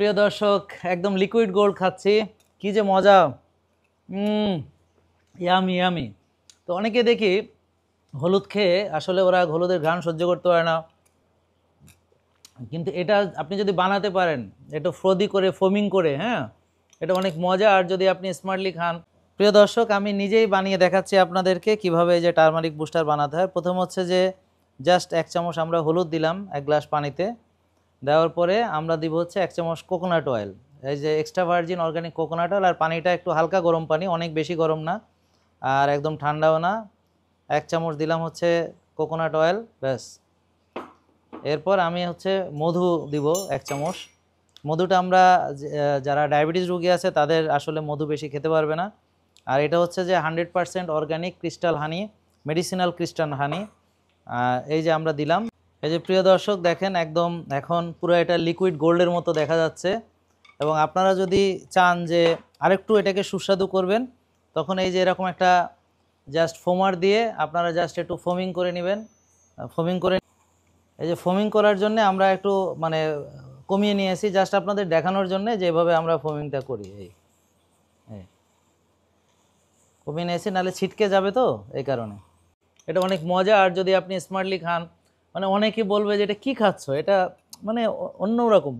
প্রিয় দর্শক, একদম লিকুইড গোল্ড খাচ্ছি, কি যে মজা। Yummy yummy. তো অনেকে দেখি হলুদ খেয়ে আসলে ওরা হলুদের ঘ্রাণ সহ্য করতে পারে না, কিন্তু এটা আপনি যদি বানাতে পারেন একটু ফ্রোদি করে, ফোমিং করে, হ্যাঁ, এটা অনেক মজা। আর যদি আপনি স্মার্টলি খান। প্রিয় দর্শক, আমি নিজেই বানিয়ে দেখাচ্ছি আপনাদেরকে কিভাবে এই যে টারমারিক বুস্টার বানাতে হয়। প্রথম হচ্ছে যে জাস্ট 1 চামচ আমরা হলুদ দিলাম 1 গ্লাস পানিতে। দেওয়ার পরে আমরা দিব হচ্ছে 1 চামচ কোকোনাট অয়েল, এই যে extra virgin organic coconut oil. আর পানিটা একটু হালকা গরম পানি, অনেক বেশি গরম না আর একদম ঠান্ডাও না। 1 চামচ দিলাম হচ্ছে কোকোনাট অয়েল, ব্যাস। এরপর আমি হচ্ছে মধু দিব 1 চামচ। মধুটা আমরা যারা ডায়াবেটিস রোগী আছে তাদের আসলে মধু বেশি খেতে পারবে না। আর এটা হচ্ছে যে 100% অর্গানিক ক্রিস্টাল হানি, মেডিসিনাল ক্রিস্টাল হানি। এই যে আমরা দিলাম। এই যে প্রিয় দর্শক দেখেন, একদম এখন পুরো এটা লিকুইড গোল্ডের মতো দেখা যাচ্ছে। এবং আপনারা যদি চান যে আরেকটু এটাকে সুস্বাদু করবেন, তখন এই যে এরকম একটা জাস্ট ফোমার দিয়ে আপনারা জাস্ট একটু ফোমিং করে নেবেন। ফোমিং করে, এই যে ফোমিং করার জন্য আমরা একটু মানে কমিয়ে নিয়েছি, জাস্ট আপনাদের দেখানোর জন্য যেভাবে আমরা ফোমিংটা করি। এই কমিয়ে নিয়েছি, নাহলে ছিটকে যাবে, তো এই কারণে এটা অনেক মজা। আর যদি আপনি স্মার্টলি খান, মানে অনেকে বলবে যে এটা কি খাচ্ছ, এটা মানে অন্যরকম।